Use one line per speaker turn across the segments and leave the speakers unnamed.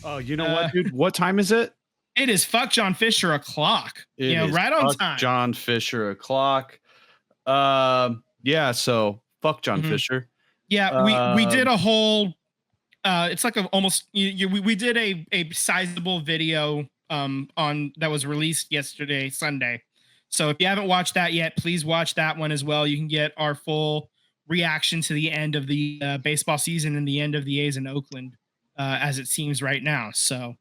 Oh, you know what, dude? What time is it?
It is fuck John Fisher o'clock.
It is
right on
fuck
time.
John Fisher o'clock. Yeah, so fuck John Fisher.
Yeah, we did a whole it's like a almost we did a sizable video on that was released yesterday, Sunday. So if you haven't watched that yet, please watch that one as well. You can get our full reaction to the end of the baseball season and the end of the A's in Oakland as it seems right now. So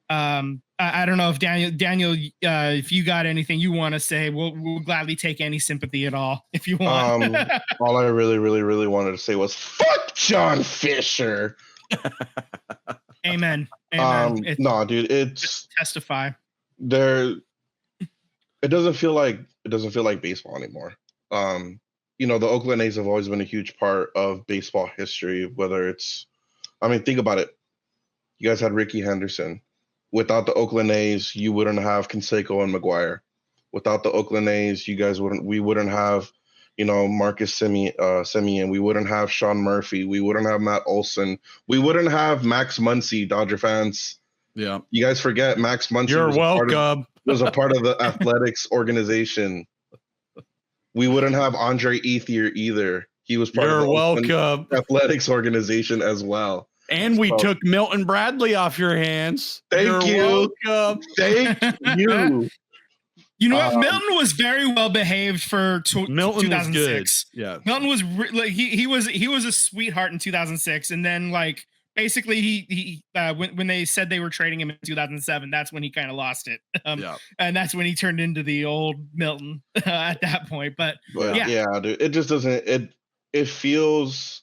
I don't know if Daniel, if you got anything you want to say, we'll gladly take any sympathy at all if you want.
All I really wanted to say was fuck John Fisher.
Amen.
No, dude, it's
testify.
It doesn't feel like baseball anymore. The Oakland A's have always been a huge part of baseball history. Think about it. You guys had Ricky Henderson. Without the Oakland A's, you wouldn't have Canseco and McGuire. Without the Oakland A's, we wouldn't have, Marcus Semien. We wouldn't have Sean Murphy. We wouldn't have Matt Olson. We wouldn't have Max Muncy, Dodger fans.
Yeah.
You guys forget Max Muncy.
You're welcome.
Was a part of the athletics organization. We wouldn't have Andre Ethier either. He was part of the athletics organization as well.
And we took Milton Bradley off your hands.
Thank you.
Welcome.
Thank you.
You know what? Milton was very well behaved for 2006.
Yeah,
Milton was he was a sweetheart in 2006, and then basically he when they said they were trading him in 2007, that's when he kind of lost it. And that's when he turned into the old Milton at that point. But
yeah, dude, it just doesn't. It feels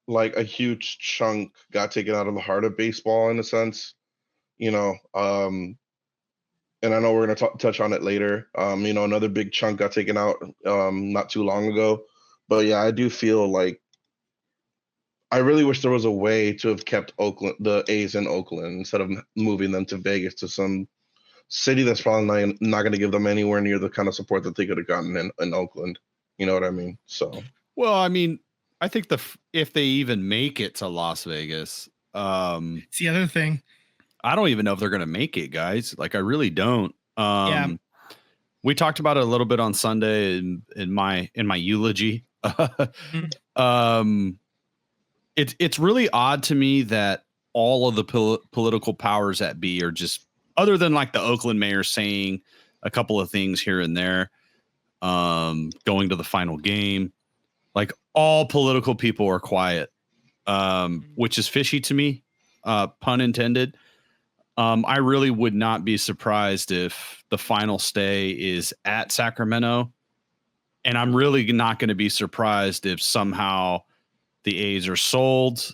like a huge chunk got taken out of the heart of baseball in a sense, and I know we're going to touch on it later. Another big chunk got taken out not too long ago, but yeah, I do feel like I really wish there was a way to have kept the A's in Oakland instead of moving them to Vegas, to some city that's probably not going to give them anywhere near the kind of support that they could have gotten in Oakland. You know what I mean? So,
well, I think if they even make it to Las Vegas,
it's the other thing.
I don't even know if they're going to make it, guys. I really don't. We talked about it a little bit on Sunday in my eulogy. It's really odd to me that all of the political powers that be are just, other than the Oakland mayor saying a couple of things here and there, going to the final game. All political people are quiet, which is fishy to me, pun intended. I really would not be surprised if the final stay is at Sacramento. And I'm really not going to be surprised if somehow the A's are sold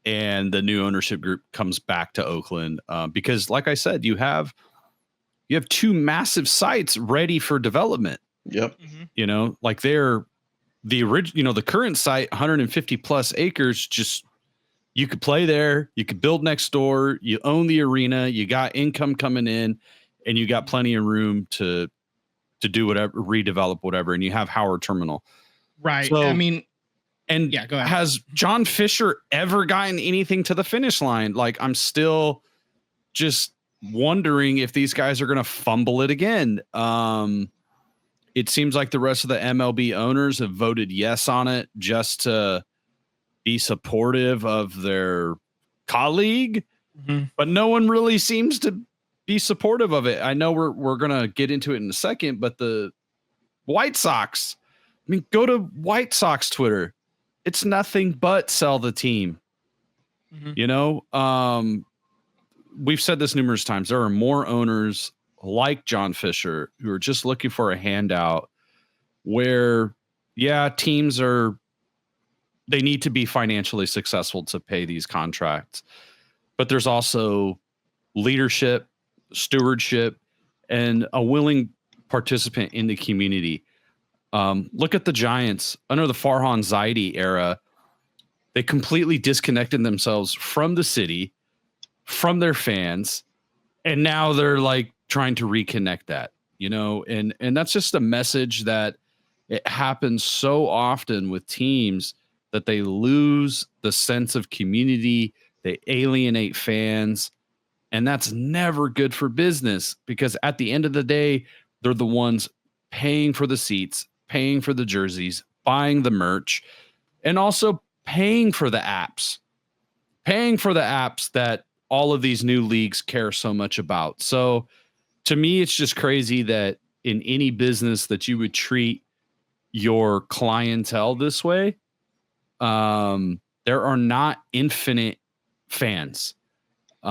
and the new ownership group comes back to Oakland. Because like I said, you have two massive sites ready for development.
Yep.
They're the original, the current site, 150 plus acres, just, you could play there, you could build next door, you own the arena, you got income coming in, and you got plenty of room to do whatever, redevelop whatever, and you have Howard Terminal.
Right.
So,
go ahead.
Has John Fisher ever gotten anything to the finish line? I'm still just wondering if these guys are going to fumble it again. It seems like the rest of the MLB owners have voted yes on it just to be supportive of their colleague, but no one really seems to be supportive of it. I know we're going to get into it in a second, but the White Sox, go to White Sox Twitter. It's nothing but sell the team. We've said this numerous times. There are more owners like John Fisher who are just looking for a handout where, teams they need to be financially successful to pay these contracts. But there's also leadership, stewardship, and a willing participant in the community. Look at the Giants under the Farhan Zaidi era. They completely disconnected themselves from the city, from their fans, and now they're trying to reconnect that, and that's just a message that it happens so often with teams that they lose the sense of community, They alienate fans. And that's never good for business because at the end of the day, they're the ones paying for the seats, paying for the jerseys, buying the merch, and also paying for the apps that all of these new leagues care so much about. So to me, it's just crazy that in any business that you would treat your clientele this way. There are not infinite fans. So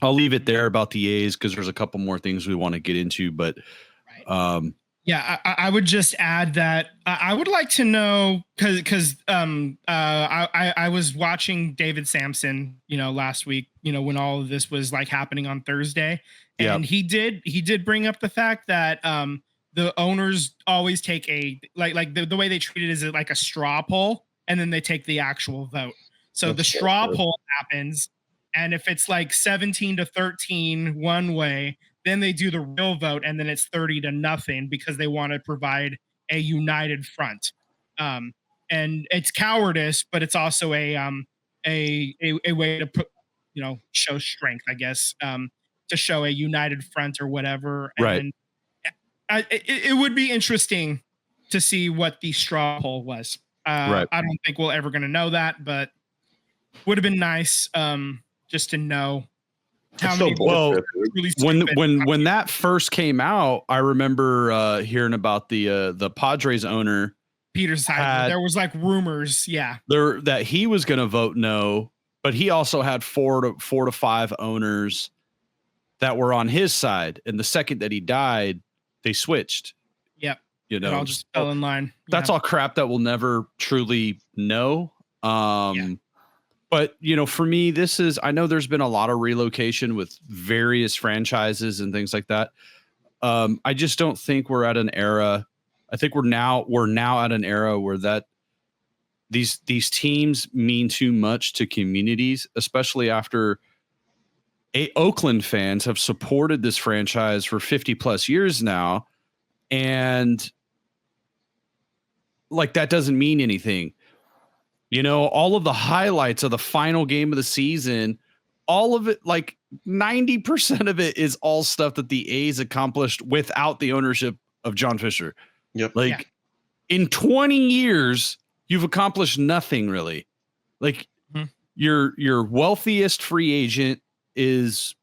I'll leave it there about the A's because there's a couple more things we want to get into, but
I would just add that I would like to know because I was watching David Sampson, last week, when all of this was like happening on Thursday, and he did bring up the fact that the owners always take the way they treat it is like a straw poll, and then they take the actual vote. So the straw poll happens, and if it's like 17-13 one way, then they do the real vote, and then it's 30-0 because they want to provide a united front. And it's cowardice, but it's also a way to put, show strength, I guess, to show a united front or whatever.
Right.
And it would be interesting to see what the straw poll was.
Right.
I don't think we're ever going to know that, but would have been nice just to know how many.
Well, when that first came out, I remember hearing about the Padres owner
Peter Seidler. There was like rumors,
that he was going to vote no, but he also had four to five owners that were on his side, and the second that he died, they switched.
Yep. It all just fell in line.
That's all crap that we'll never truly know. But, for me, I know there's been a lot of relocation with various franchises and things like that. I just don't think we're at an era. I think we're now at an era where these teams mean too much to communities, especially after Oakland fans have supported this franchise for 50 plus years now. And like, that doesn't mean anything. All of the highlights of the final game of the season, all of it, like 90% of it is all stuff that the A's accomplished without the ownership of John Fisher.
Yep.
In 20 years, you've accomplished nothing really. Like your wealthiest free agent is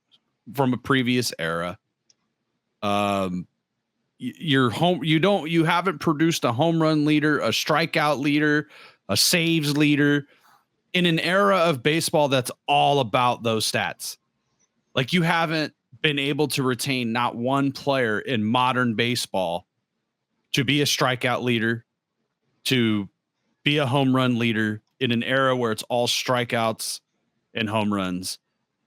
from a previous era. You haven't produced a home run leader, a strikeout leader, a saves leader in an era of baseball that's all about those stats. Like, you haven't been able to retain not one player in modern baseball to be a strikeout leader, to be a home run leader in an era where it's all strikeouts and home runs.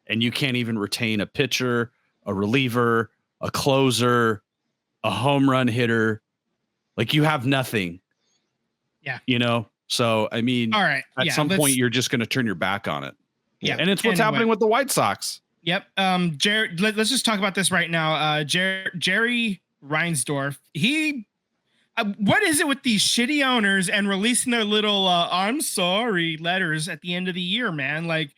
And you can't even retain a pitcher, a reliever, a closer, a home run hitter. Like, you have nothing.
Yeah.
So, I mean,
all right.
At some point, you're just going to turn to on it.
Yeah.
And it's what's happening with the White Sox.
Yep. Jared, let's just talk about this right now. Jerry Reinsdorf, what is it with these shitty owners and releasing their little I'm sorry letters at the end of the year, man? Like,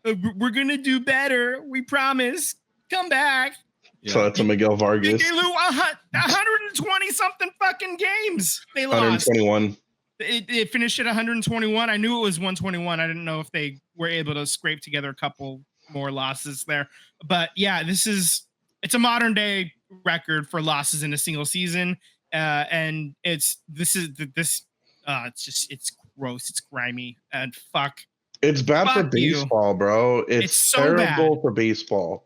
we're going to do better. We promise. Come back.
Yeah. So that's a Miguel Vargas.
They blew 120 something fucking games. They lost
121.
It finished at 121. I knew it was 121. I didn't know if they were able to scrape together a couple more losses there. But yeah, it's a modern day record for losses in a single season. And it's gross. It's grimy and fuck.
It's bad for baseball, bro. It's
so
terrible
bad
for baseball.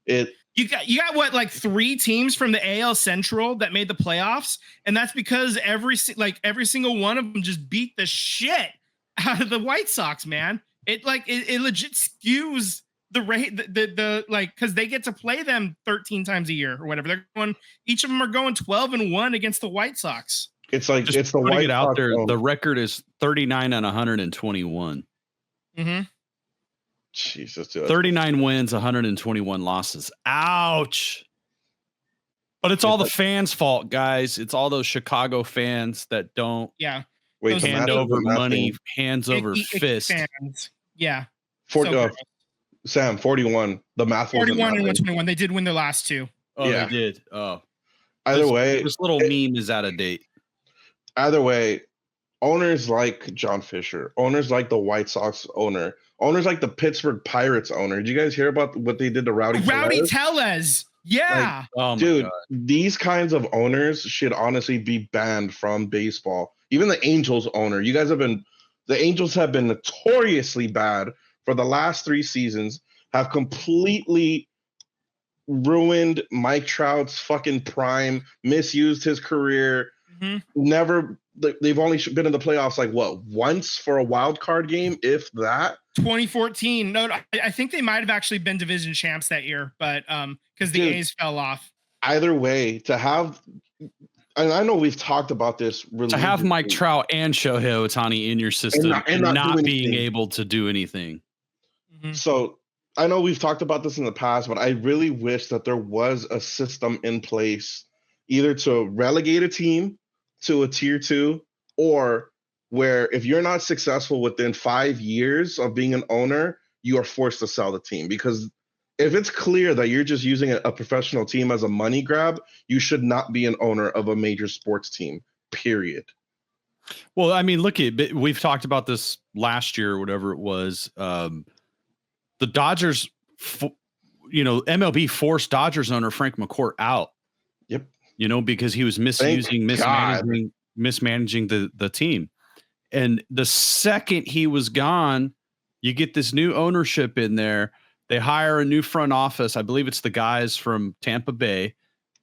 You got what, like 3 teams from the AL Central that made the playoffs, and that's because every single one of them just beat the shit out of the White Sox, man. It legit skews the rate, because they get to play them 13 times a year or whatever. Each of them are going 12-1 against the White Sox.
It's like,
just
it's the
White
Sox
out there. The record is 39-121.
Mm-hmm.
Jesus, dude.
39 wins, 121 losses. Ouch. But it's all the fans' fault, guys. It's all those Chicago fans that don't.
Yeah.
Wait,
Those
the
hand
math,
over
the math
money,
thing.
hands over fist.
Fans. Yeah.
For,
So gross.
Sam, 41. The math wasn't
41 and
mathing.
121. They did win their last two.
Oh,
Yeah.
they did. Oh,
Either way,
this little meme is out of date.
either way, owners like John Fisher, owners like the White Sox owner, owners like the Pittsburgh Pirates owner. Did you guys hear about what they did to Rowdy
Tellez? Yeah.
Oh my
Dude,
God.
these kinds of owners should honestly be banned from baseball. Even the Angels owner. The Angels have been notoriously bad for the last 3 seasons, have completely ruined Mike Trout's fucking prime, misused his career. They've only been in the playoffs like what, once for a wild card game, if that.
2014. No, I think they might have actually been division champs that year, but because the A's fell off.
Either way, to have, and I know we've talked about this,
to have Mike Trout and Shohei Ohtani in your system and not being able to do anything.
So I know we've talked about this in the past, but I really wish that there was a system in place either to relegate a team to a tier 2, or where if you're not successful within 5 years of being an owner, you are forced to sell the team. Because if it's clear that you're just using a professional team as a money grab, you should not be an owner of a major sports team, period.
Well, I mean, we've talked about this last year or whatever it was. The Dodgers, MLB forced Dodgers owner Frank McCourt out.
Yep.
Because he was mismanaging the team. And the second he was gone, you get this new ownership in there. They hire a new front office. I believe it's the guys from Tampa Bay.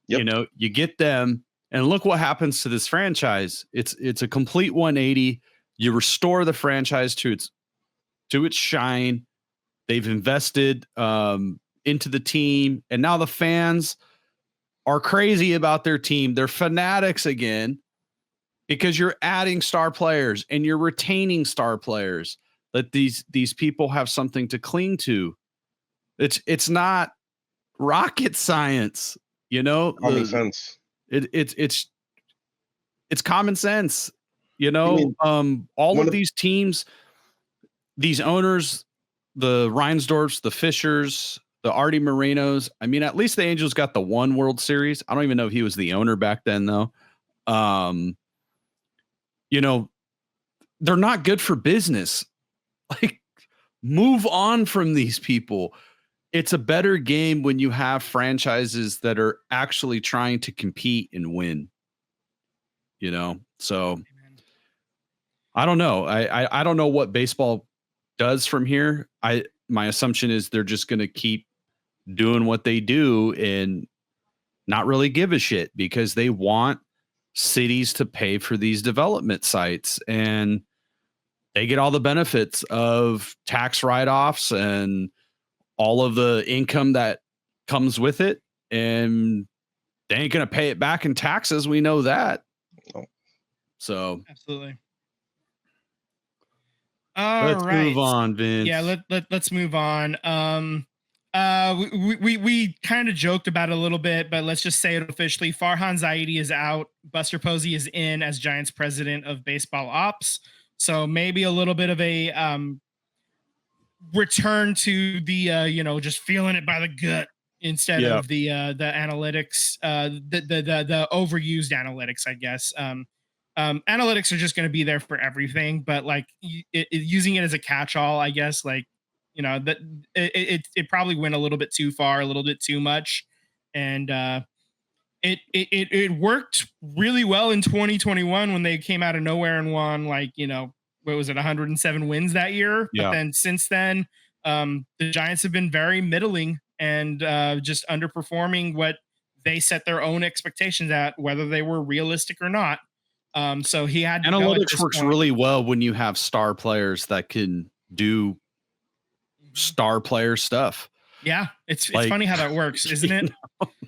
Yep. You get them, and look what happens to this franchise. It's a complete 180. You restore the franchise to its shine. They've invested into the team, and now the fans are crazy about their team. They're fanatics again because you're adding star players and you're retaining star players. That these people have something to cling to. It's not rocket science,
Common sense.
It's common sense, all of these teams, these owners, the Reinsdorfs, the Fishers, the Artie Morinos. I mean, at least the Angels got the one World Series. I don't even know if he was the owner back then, though. They're not good for business. Like, move on from these people. It's a better game when you have franchises that are actually trying to compete and win. So I don't know. I don't know what baseball does from here. My assumption is they're just going to keep doing what they do and not really give a shit because they want cities to pay for these development sites, and they get all the benefits of tax write-offs and all of the income that comes with it, and they ain't going to pay it back in taxes. We know that. So
absolutely.
Let's move on, Vince.
Yeah, let's move on. We kind of joked about it a little bit, but let's just say it officially. Farhan Zaidi is out. Buster Posey is in as Giants president of baseball ops. So maybe a little bit of a return to the just feeling it by the gut instead of the analytics, the overused analytics, I guess. Analytics are just going to be there for everything, but like using it as a catch-all, I guess, like, that it probably went a little bit too far, a little bit too much. And it worked really well in 2021 when they came out of nowhere and won, like, what was it, 107 wins that year?
Yeah.
But then since then, the Giants have been very middling and just underperforming what they set their own expectations at, whether they were realistic or not. So he had
analytics works really well when you have star players that can do star player stuff.
Yeah, it's funny how that works, isn't it?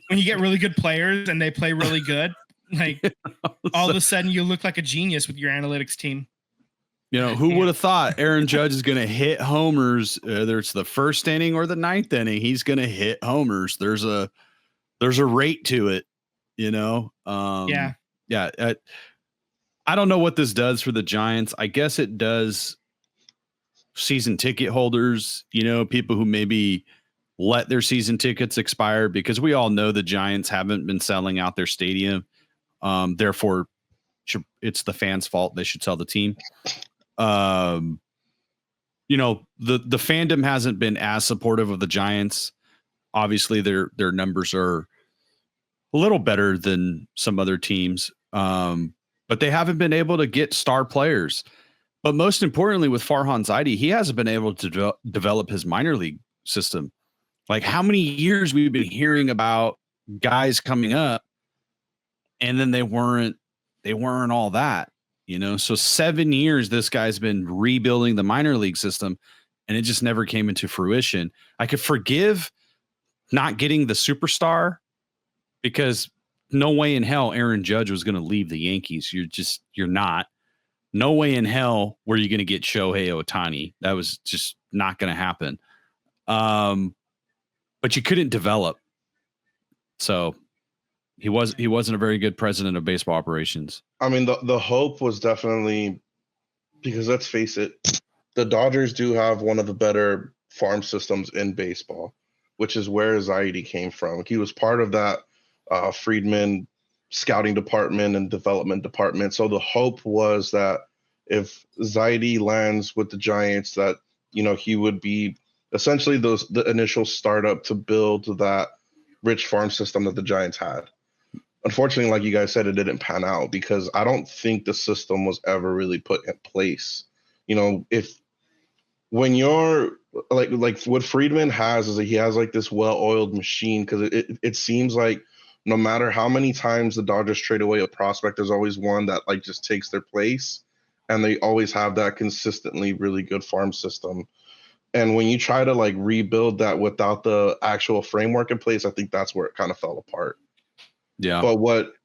When you get really good players and they play really good, like all of a sudden you look like a genius with your analytics team.
Who would have thought Aaron Judge is going to hit homers, whether it's the first inning or the ninth inning, he's going to hit homers. There's a rate to it,
Yeah.
I don't know what this does for the Giants. I guess it does season ticket holders, people who maybe let their season tickets expire, because we all know the Giants haven't been selling out their stadium. Therefore, it's the fans' fault. They should sell the team. The fandom hasn't been as supportive of the Giants. Obviously, their numbers are a little better than some other teams, but they haven't been able to get star players. But most importantly, with Farhan Zaidi, he hasn't been able to develop his minor league system. Like, how many years we've been hearing about guys coming up, and then they weren't all that, So 7 years this guy's been rebuilding the minor league system, and it just never came into fruition. I could forgive not getting the superstar, because no way in hell Aaron Judge was going to leave the Yankees. You're not. No way in hell were you going to get Shohei Ohtani. That was just not going to happen. But you couldn't develop. So he wasn't a very good president of baseball operations.
I mean, the hope was definitely, because let's face it, the Dodgers do have one of the better farm systems in baseball, which is where Zaidi came from. He was part of that Friedman scouting department and development department. So the hope was that if Zaidi lands with the Giants, that he would be essentially the initial startup to build that rich farm system that the Giants had. Unfortunately, like you guys said, it didn't pan out, because I don't think the system was ever really put in place. When you're like what Friedman has is that he has like this well-oiled machine, because it seems like no matter how many times the Dodgers trade away a prospect, there's always one that like just takes their place, and they always have that consistently really good farm system. And when you try to like rebuild that without the actual framework in place, I think that's where it kind of fell apart.
Yeah.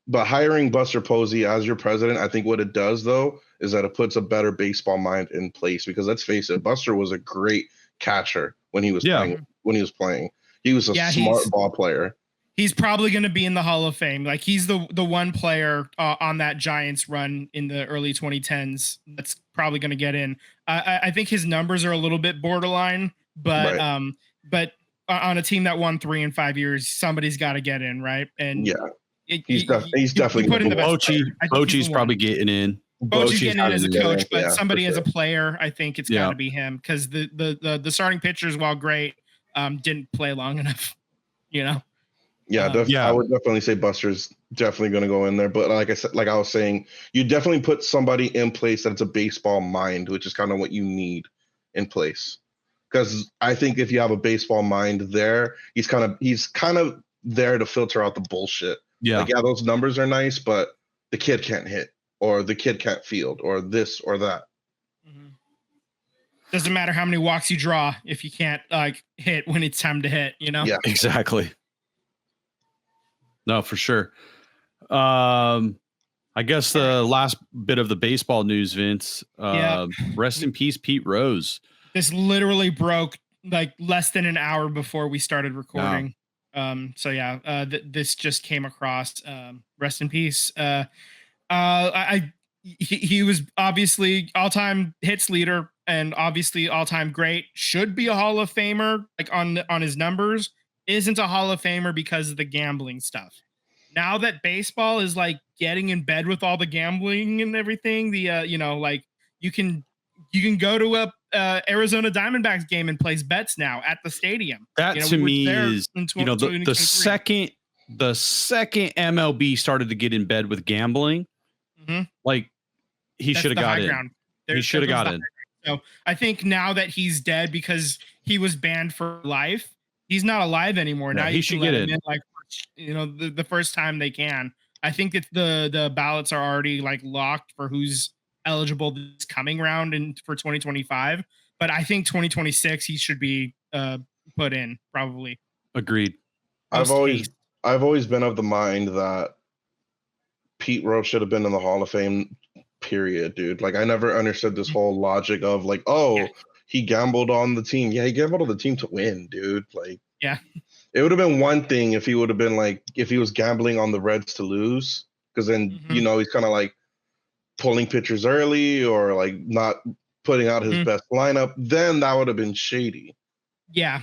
But hiring Buster Posey as your president, I think what it does though is that it puts a better baseball mind in place, because let's face it, Buster was a great catcher when he was playing. He was a smart ball player.
He's probably going to be in the Hall of Fame. Like, he's the one player on that Giants run in the early 2010s that's probably going to get in. I think his numbers are a little bit borderline, but right. But on a team that won 3 in 5 years, somebody's got to get in, right? And
yeah, he's definitely
put in the best.
Bochy's probably getting in.
Bochy's getting in as a coach, but somebody as a player, I think it's got to be him, because the starting pitchers, while great, didn't play long enough,
Yeah, I would definitely say Buster's definitely going to go in there. But like I was saying, you definitely put somebody in place that's a baseball mind, which is kind of what you need in place. Because I think if you have a baseball mind there, he's kind of there to filter out the bullshit.
Yeah,
like, yeah, those numbers are nice, but the kid can't hit, or the kid can't field, or this or that.
Mm-hmm. Doesn't matter how many walks you draw if you can't like hit when it's time to hit.
Yeah,
exactly. No, for sure. I guess the last bit of the baseball news, Vince. Rest in peace, Pete Rose.
This literally broke like less than an hour before we started recording. Wow. This just came across. Rest in peace. He was obviously all-time hits leader and obviously all-time great. Should be a Hall of Famer, like on his numbers. Isn't a Hall of Famer because of the gambling stuff. Now that baseball is like getting in bed with all the gambling and everything, like you can go to a Arizona Diamondbacks game and place bets now at the stadium.
That to me is the second MLB started to get in bed with gambling, like he should have got in. He should have got in.
So I think now that he's dead because he was banned for life, he's not alive anymore.
Yeah,
now
he should get in.
Like, the first time they can. I think that the ballots are already like locked for who's eligible this coming round and for 2025. But I think 2026 he should be put in probably.
Agreed.
I've always been of the mind that Pete Rose should have been in the Hall of Fame. Period, dude. Like, I never understood this whole logic of like, he gambled on the team. Yeah, he gambled on the team to win, dude. Like,
yeah.
It would have been one thing if he would have been like, if he was gambling on the Reds to lose, because then, he's kind of like, pulling pitchers early or like not putting out his best lineup, then that would have been shady.
Yeah.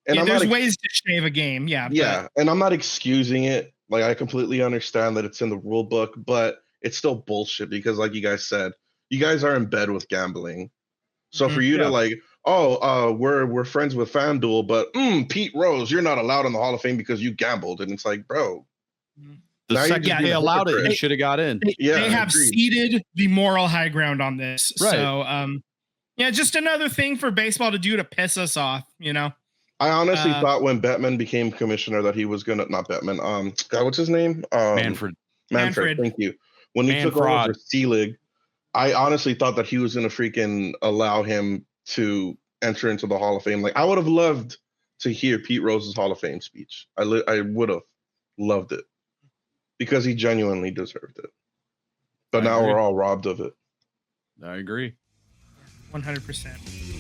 And
yeah, there's ways to shave a game. Yeah.
Yeah. And I'm not excusing it. Like, I completely understand that it's in the rule book, but it's still bullshit because, like you guys said, you guys are in bed with gambling. So for you to like, we're friends with FanDuel, but Pete Rose, you're not allowed in the Hall of Fame because you gambled. And it's like, bro.
The second they allowed it, he should have got in.
They have ceded the moral high ground on this. Right. So, yeah, just another thing for baseball to do to piss us off, you know?
I honestly thought when Bettman became commissioner that he was gonna not Bettman. God, what's his name?
Manfred.
Thank you. When he took over Selig, I honestly thought that he was gonna freaking allow him to enter into the Hall of Fame. Like, I would have loved to hear Pete Rose's Hall of Fame speech. I would have loved it because he genuinely deserved it. But now we're all robbed of it.
I agree.
100%.